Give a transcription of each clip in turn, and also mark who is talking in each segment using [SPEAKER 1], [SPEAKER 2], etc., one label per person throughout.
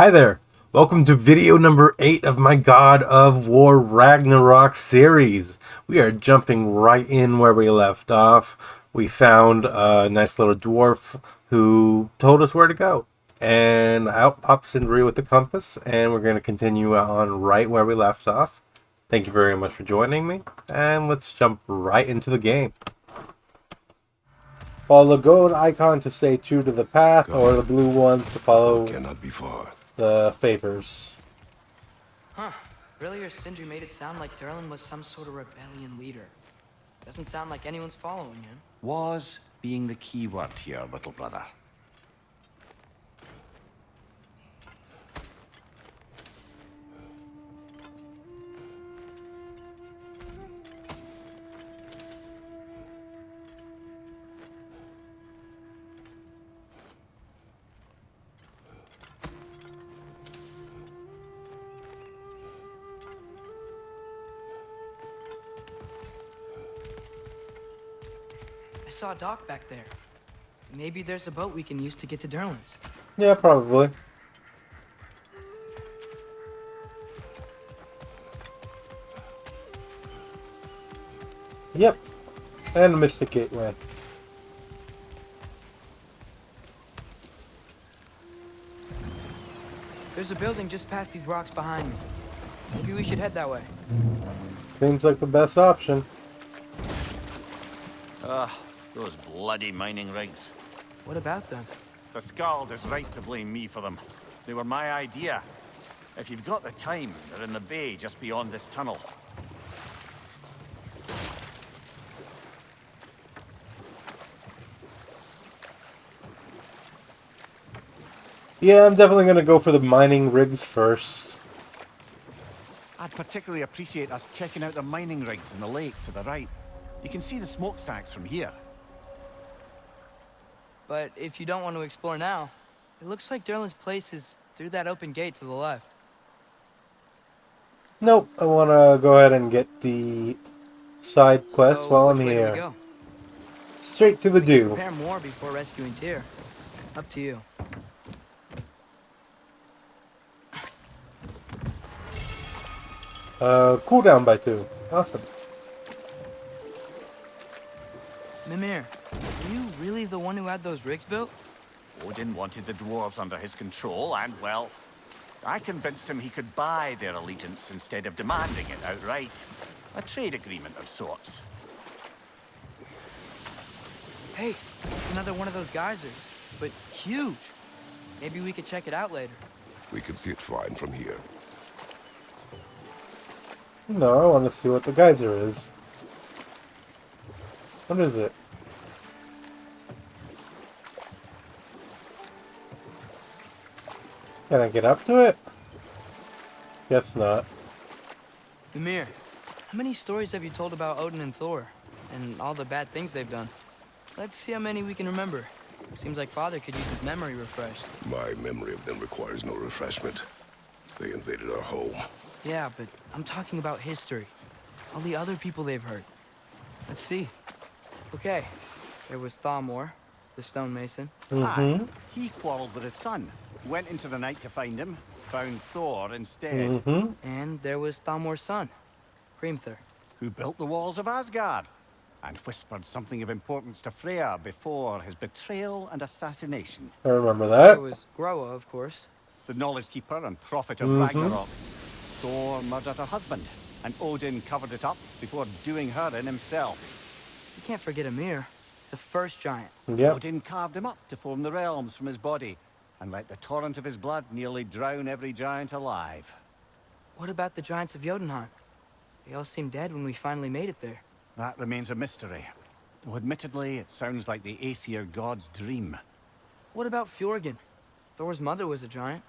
[SPEAKER 1] Hi there. Welcome to video number 8 of my God of War Ragnarok series. We are jumping right in where we left off. We found a nice little dwarf who told us where to go. And out pops Sindri with the compass, and we're going to continue on right where we left off. Thank you very much for joining me, and let's jump right into the game. Follow the gold icon to stay true to the path, or the blue ones to follow
[SPEAKER 2] Cannot be far.
[SPEAKER 1] the favors.
[SPEAKER 3] Huh. Earlier, Sindri made it sound like Durlin was some sort of rebellion leader. Doesn't sound like anyone's following him.
[SPEAKER 4] Was being the key word here, little brother.
[SPEAKER 3] I saw a dock back there. Maybe there's a boat we can use to get to Durlin's.
[SPEAKER 1] Yeah, probably. Yep. And a Mystic Gateway.
[SPEAKER 3] There's a building just past these rocks behind me. Maybe we should head that way.
[SPEAKER 1] Seems like the best option.
[SPEAKER 4] Those bloody mining rigs.
[SPEAKER 3] What about them?
[SPEAKER 4] The Skald is right to blame me for them. They were my idea. If you've got the time, they're in the bay just beyond this tunnel.
[SPEAKER 1] Yeah, I'm definitely going to go for the mining rigs first.
[SPEAKER 4] I'd particularly appreciate us checking out the mining rigs in the lake to the right. You can see the smokestacks from here.
[SPEAKER 3] But if you don't want to explore now, it looks like Durlin's place is through that open gate to the left.
[SPEAKER 1] Nope, I want to go ahead and get the side quest
[SPEAKER 3] So,
[SPEAKER 1] while I'm
[SPEAKER 3] which way do we
[SPEAKER 1] here.
[SPEAKER 3] go?
[SPEAKER 1] Straight to the
[SPEAKER 3] We can
[SPEAKER 1] do.
[SPEAKER 3] prepare more before rescuing Tyr. Up to you.
[SPEAKER 1] Cooldown by 2. Awesome.
[SPEAKER 3] Mimir, are you really the one who had those rigs built?
[SPEAKER 4] Odin wanted the dwarves under his control, and, well, I convinced him he could buy their allegiance instead of demanding it outright. A trade agreement of sorts.
[SPEAKER 3] Hey, it's another one of those geysers, but huge. Maybe we could check it out later.
[SPEAKER 2] We can see it fine from here.
[SPEAKER 1] No, I want to see what the geyser is. What is it? Can I get up to it? Guess not.
[SPEAKER 3] Mimir, how many stories have you told about Odin and Thor? And all the bad things they've done? Let's see how many we can remember. Seems like Father could use his memory refreshed.
[SPEAKER 2] My memory of them requires no refreshment. They invaded our home.
[SPEAKER 3] Yeah, but I'm talking about history. All the other people they've hurt. Let's see. Okay, there was Thamor, the stonemason.
[SPEAKER 4] Aye, he quarreled with his son. Went into the night to find him. Found Thor instead.
[SPEAKER 3] And there was Thamor's son, Hrimthur.
[SPEAKER 4] Who built the walls of Asgard. And whispered something of importance to Freya before his betrayal and assassination.
[SPEAKER 1] I remember
[SPEAKER 3] There
[SPEAKER 1] that.
[SPEAKER 3] was Groa, of course.
[SPEAKER 4] The knowledge keeper and prophet of Ragnarok. Thor murdered her husband, and Odin covered it up before doing her in himself.
[SPEAKER 3] You can't forget Ymir, the first giant.
[SPEAKER 1] Yep.
[SPEAKER 4] Odin carved him up to form the realms from his body, and let the torrent of his blood nearly drown every giant alive.
[SPEAKER 3] What about the giants of Jotunheim? They all seemed dead when we finally made it there.
[SPEAKER 4] That remains a mystery. Though admittedly, it sounds like the Aesir god's dream.
[SPEAKER 3] What about Fjorgyn? Thor's mother was a giant,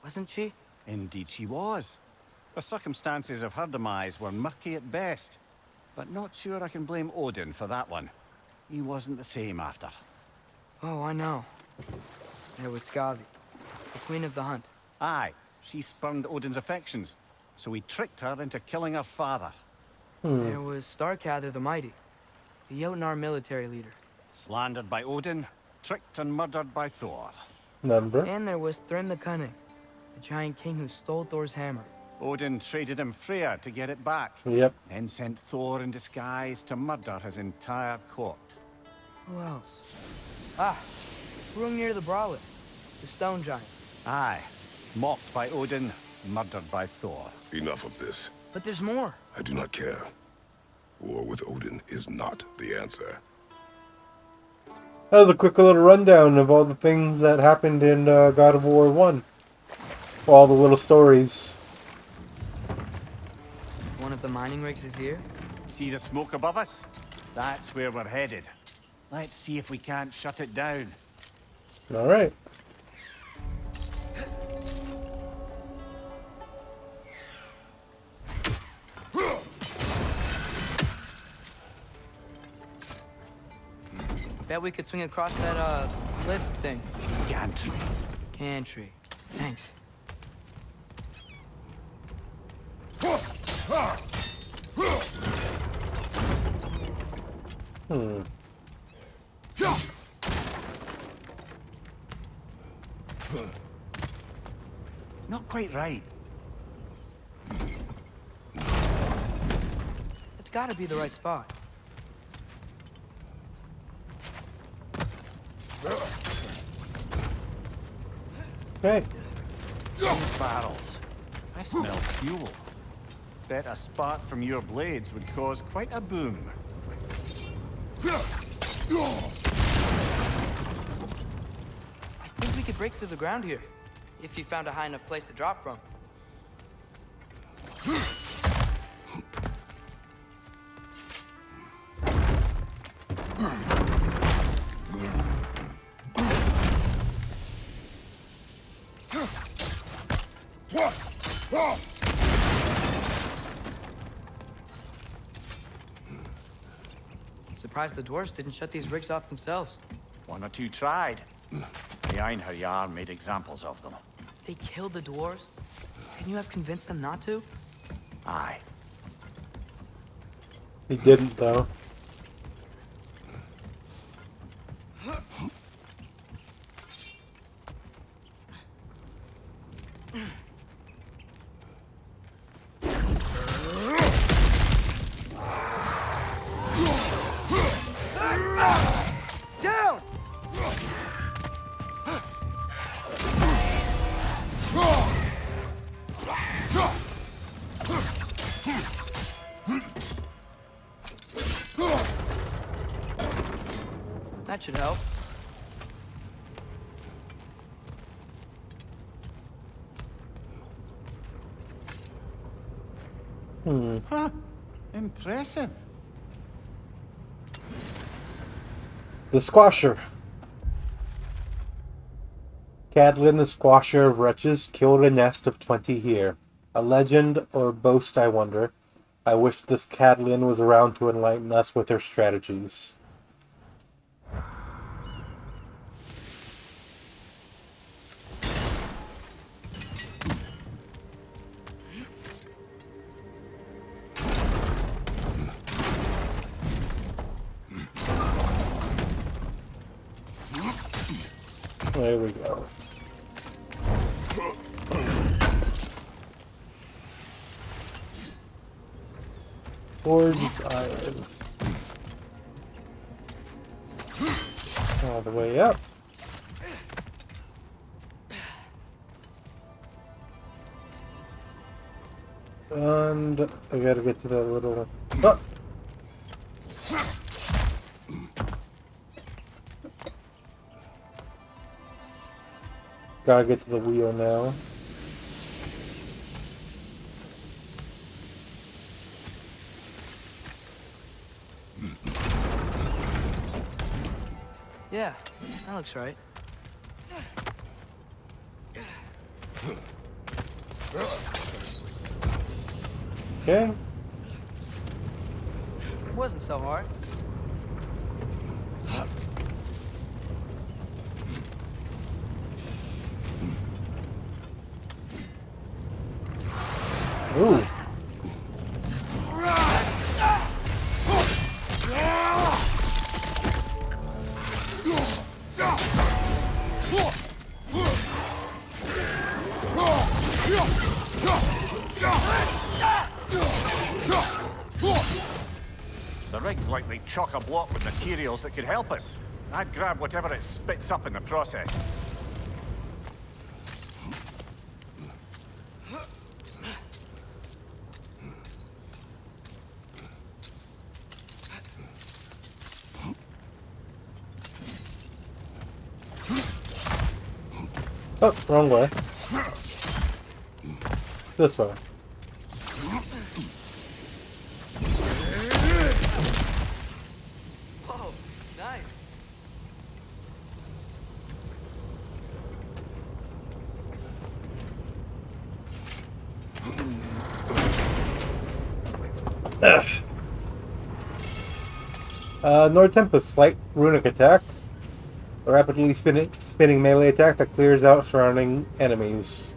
[SPEAKER 3] wasn't she?
[SPEAKER 4] Indeed she was. The circumstances of her demise were murky at best. But not sure I can blame Odin for that one. He wasn't the same after.
[SPEAKER 3] Oh, I know. There was Skavi, the queen of the hunt.
[SPEAKER 4] Aye, she spurned Odin's affections, so he tricked her into killing her father.
[SPEAKER 3] There was Starkather the Mighty, the Jotnar military leader.
[SPEAKER 4] Slandered by Odin, tricked and murdered by Thor.
[SPEAKER 1] Number.
[SPEAKER 3] And there was Thrym the Cunning, The giant king who stole Thor's hammer.
[SPEAKER 4] Odin traded him Freya to get it back.
[SPEAKER 1] Yep.
[SPEAKER 4] Then sent Thor in disguise to murder his entire court.
[SPEAKER 3] Who else? Ah, Hrungnir the Brawler. The stone giant.
[SPEAKER 4] Aye. Mocked by Odin, murdered by Thor.
[SPEAKER 2] Enough of this.
[SPEAKER 3] But there's more.
[SPEAKER 2] I do not care. War with Odin is not the answer.
[SPEAKER 1] That was a quick little rundown of all the things that happened in God of War 1. All the little stories.
[SPEAKER 3] One of the mining rigs is here.
[SPEAKER 4] See the smoke above us? That's where we're headed. Let's see if we can't shut it down.
[SPEAKER 1] Alright.
[SPEAKER 3] Bet we could swing across that, cliff thing.
[SPEAKER 4] Gantry.
[SPEAKER 3] Gantry. Thanks.
[SPEAKER 1] Hmm.
[SPEAKER 4] Not quite right.
[SPEAKER 3] It's gotta be the right spot.
[SPEAKER 1] Okay.
[SPEAKER 4] These barrels. I smell fuel. Bet a spark from your blades would cause quite a boom.
[SPEAKER 3] I think we could break through the ground here. If you found a high enough place to drop from. Surprised the dwarves didn't shut these rigs off themselves.
[SPEAKER 4] One or two tried. The Einherjar made examples of them.
[SPEAKER 3] They killed the dwarves? Couldn't you have convinced them not to?
[SPEAKER 4] Aye.
[SPEAKER 1] He didn't, though.
[SPEAKER 3] Down! That should help.
[SPEAKER 4] Huh. Impressive.
[SPEAKER 1] The Squasher. Cadlin the Squasher of Wretches killed a nest of 20 here. A legend or a boast, I wonder. I wish this Cadlin was around to enlighten us with her strategies. There we go. Forged iron. All the way up. And I gotta get to that little... Oh! Gotta get to the wheel now.
[SPEAKER 3] Yeah, that looks right.
[SPEAKER 1] Okay.
[SPEAKER 3] It wasn't so hard.
[SPEAKER 1] Ooh.
[SPEAKER 4] The rig's likely chock-a-block with materials that could help us. I'd grab whatever it spits up in the process.
[SPEAKER 1] Oh, wrong way. This way.
[SPEAKER 3] Whoa, nice.
[SPEAKER 1] Nord Tempest, slight runic attack. A rapidly spinning melee attack that clears out surrounding enemies.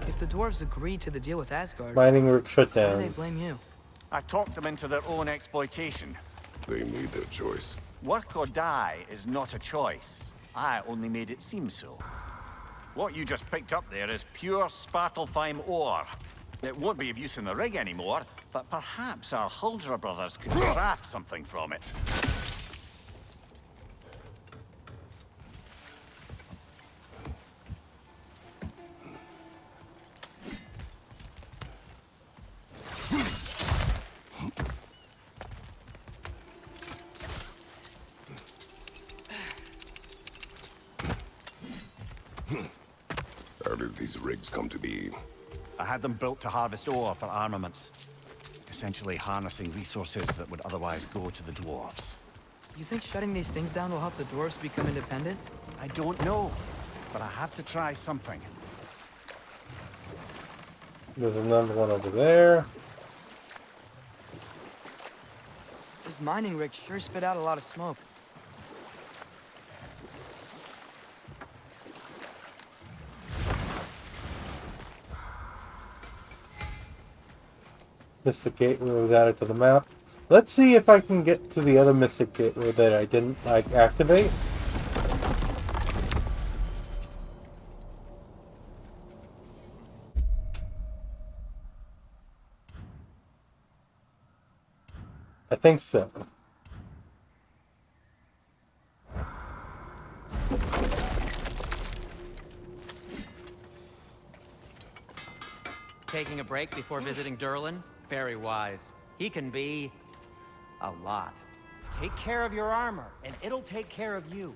[SPEAKER 3] If the dwarves agreed to the deal with Asgard,
[SPEAKER 1] Mining rig
[SPEAKER 3] why do they
[SPEAKER 1] shutdown.
[SPEAKER 3] blame you?
[SPEAKER 4] I talked them into their own exploitation.
[SPEAKER 2] They made their choice.
[SPEAKER 4] Work or die is not a choice. I only made it seem so. What you just picked up there is pure Svartalfheim ore. It won't be of use in the rig anymore, but perhaps our Huldra brothers could craft something from it.
[SPEAKER 2] How did these rigs come to be?
[SPEAKER 4] I had them built to harvest ore for armaments. Essentially harnessing resources that would otherwise go to the dwarves.
[SPEAKER 3] You think shutting these things down will help the dwarves become independent?
[SPEAKER 4] I don't know, but I have to try something.
[SPEAKER 1] There's another one over there.
[SPEAKER 3] Those mining rigs sure spit out a lot of smoke.
[SPEAKER 1] Mystic Gateway was added to the map. Let's see if I can get to the other Mystic Gateway that I didn't activate. I think so.
[SPEAKER 5] Taking a break before visiting Durlin? Very wise. He can be... a lot. Take care of your armor, and it'll take care of you.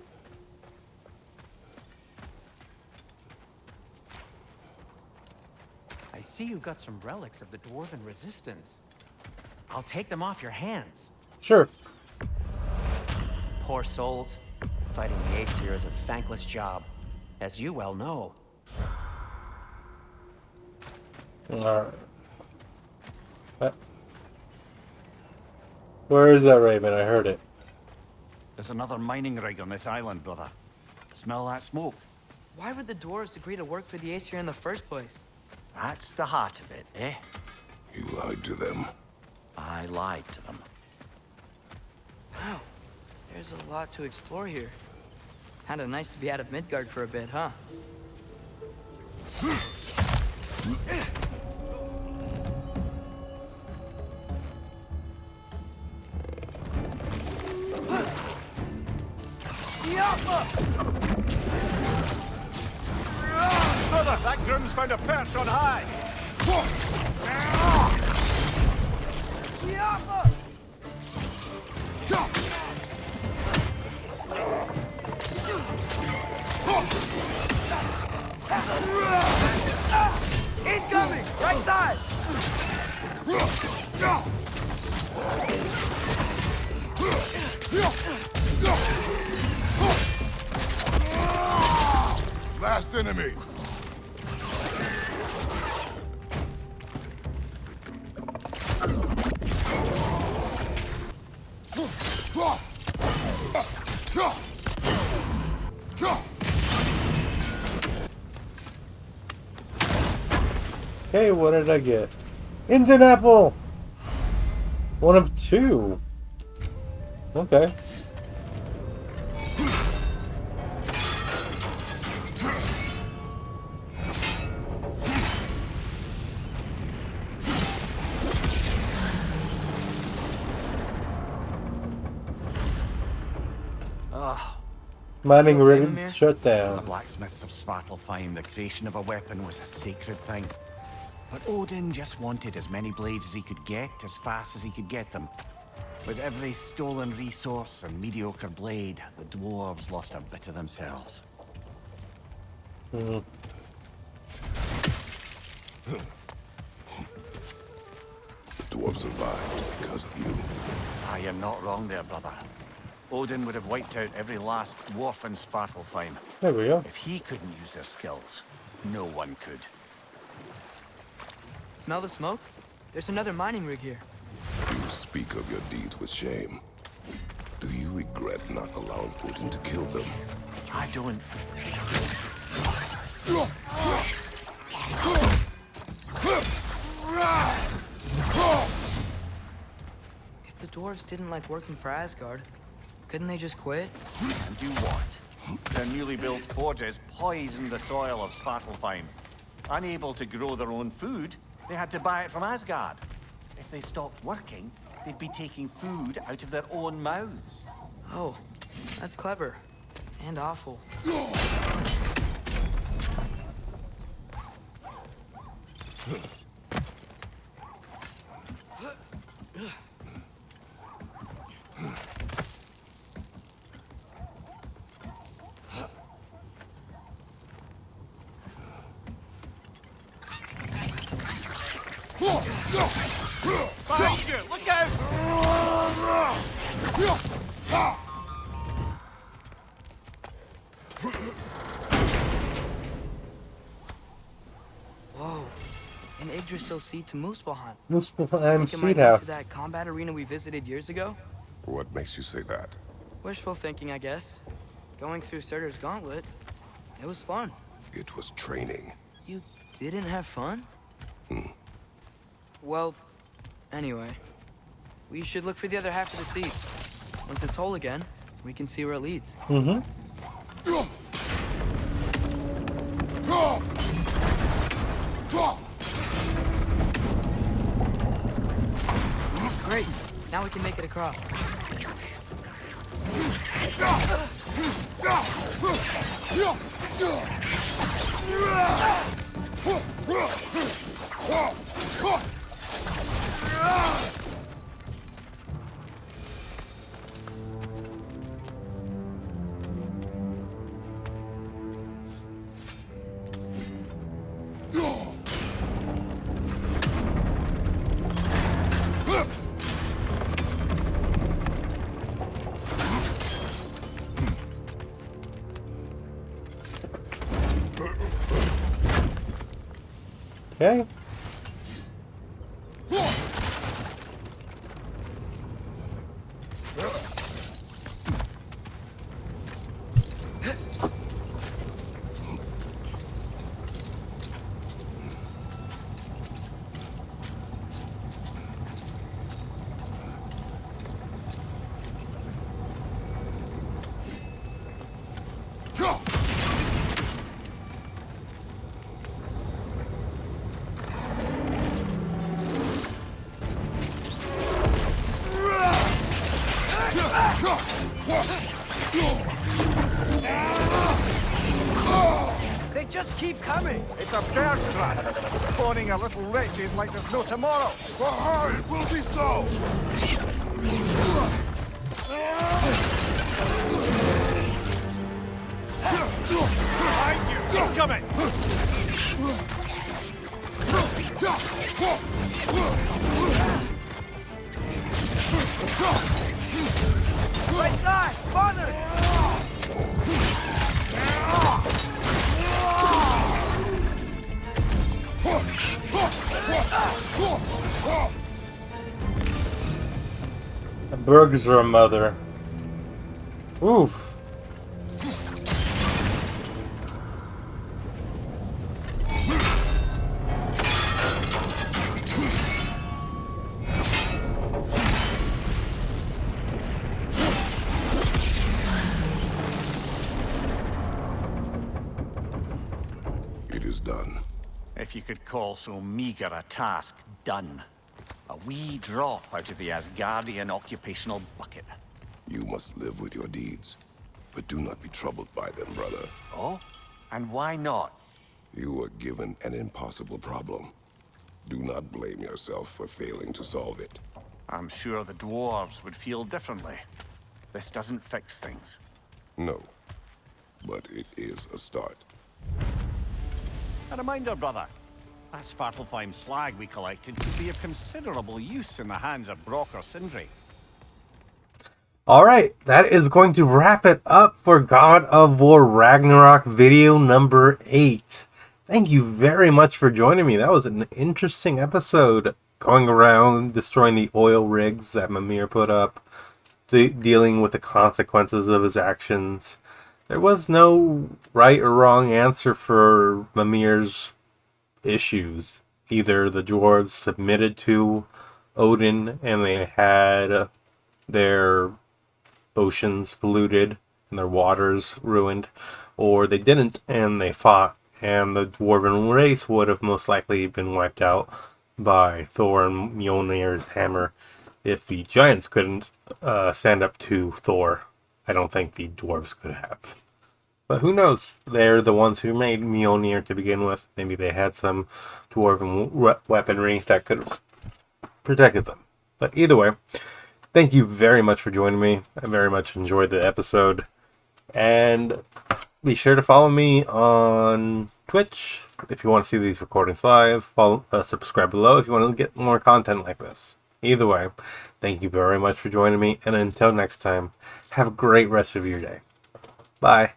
[SPEAKER 5] I see you've got some relics of the Dwarven Resistance. I'll take them off your hands.
[SPEAKER 1] Sure.
[SPEAKER 5] Poor souls. Fighting the Aesir is a thankless job, as you well know.
[SPEAKER 1] Alright. Where is that raven? I heard it.
[SPEAKER 4] There's another mining rig on this island, brother. Smell that smoke?
[SPEAKER 3] Why would the dwarves agree to work for the Aesir in the first place?
[SPEAKER 4] That's the heart of it, eh?
[SPEAKER 2] You lied to them.
[SPEAKER 4] I lied to them.
[SPEAKER 3] Wow, there's a lot to explore here. Kinda nice to be out of Midgard for a bit, huh?
[SPEAKER 4] Brother, that groom's found a perch on high!
[SPEAKER 3] Incoming! Right side!
[SPEAKER 2] Last enemy!
[SPEAKER 1] Okay, what did I get? Indian apple! One of two. Okay. Mining
[SPEAKER 3] Okay,
[SPEAKER 1] rig
[SPEAKER 3] Mimir?
[SPEAKER 1] shut
[SPEAKER 4] The
[SPEAKER 1] down.
[SPEAKER 4] blacksmiths of Svartalfheim, the creation of a weapon was a sacred thing. But Odin just wanted as many blades as he could get, as fast as he could get them. With every stolen resource and mediocre blade, the dwarves lost a bit of themselves.
[SPEAKER 2] The dwarves survived because of you.
[SPEAKER 4] Ah, you're not wrong there, brother. Odin would have wiped out every last dwarf in Svartalfheim.
[SPEAKER 1] There we go.
[SPEAKER 4] If he couldn't use their skills, no one could.
[SPEAKER 3] Smell the smoke? There's another mining rig here.
[SPEAKER 2] You speak of your deeds with shame. Do you regret not allowing Odin to kill them?
[SPEAKER 4] I don't.
[SPEAKER 3] If the dwarves didn't like working for Asgard, couldn't they just quit?
[SPEAKER 4] And do what? Their newly built forges poisoned the soil of Svartalfheim. Unable to grow their own food, they had to buy it from Asgard. If they stopped working, they'd be taking food out of their own mouths.
[SPEAKER 3] Oh, that's clever. And awful.
[SPEAKER 4] Behind you! Look out!
[SPEAKER 3] Whoa. An Yggdrasil seed to Muspelheim.
[SPEAKER 1] Muspelheim
[SPEAKER 3] Think it might
[SPEAKER 1] Seed
[SPEAKER 3] lead
[SPEAKER 1] House.
[SPEAKER 3] to that combat arena we visited years ago?
[SPEAKER 2] What makes you say that?
[SPEAKER 3] Wishful thinking, I guess. Going through Surtur's gauntlet, it was fun.
[SPEAKER 2] It was training.
[SPEAKER 3] You didn't have fun? Well, anyway. We should look for the other half of the seed. Once it's whole again, we can see where it leads.
[SPEAKER 1] Mm-hmm.
[SPEAKER 3] Great. Now we can make it across.
[SPEAKER 1] Okay.
[SPEAKER 3] They just keep coming!
[SPEAKER 4] It's a bear trap! Spawning a little wretches like there's no tomorrow!
[SPEAKER 2] Behind will be so!
[SPEAKER 4] Behind you! Keep coming!
[SPEAKER 3] Right side! Farther!
[SPEAKER 1] A burgers or a mother. Oof.
[SPEAKER 2] is done.
[SPEAKER 4] If you could call so meager a task done. A wee drop out of the Asgardian occupational bucket.
[SPEAKER 2] You must live with your deeds, but do not be troubled by them, brother.
[SPEAKER 4] Oh? And why not?
[SPEAKER 2] You were given an impossible problem. Do not blame yourself for failing to solve it.
[SPEAKER 4] I'm sure the dwarves would feel differently. This doesn't fix things.
[SPEAKER 2] No, but it is a start.
[SPEAKER 4] A reminder, brother. That Svartalfheim slag we collected could be of considerable use in the hands of Brock or Sindri.
[SPEAKER 1] Alright, that is going to wrap it up for God of War Ragnarok video number 8. Thank you very much for joining me. That was an interesting episode. Going around, destroying the oil rigs that Mimir put up, dealing with the consequences of his actions. There was no right or wrong answer for Mimir's issues. Either the dwarves submitted to Odin and they had their oceans polluted and their waters ruined, or they didn't and they fought, and the dwarven race would have most likely been wiped out by Thor and Mjolnir's hammer. If the giants couldn't stand up to Thor, I don't think the dwarves could have. But who knows? They're the ones who made Mjolnir to begin with. Maybe they had some dwarven weaponry that could have protected them. But either way, thank you very much for joining me. I very much enjoyed the episode. And be sure to follow me on Twitch if you want to see these recordings live. Subscribe below if you want to get more content like this. Either way, thank you very much for joining me. And until next time, have a great rest of your day. Bye.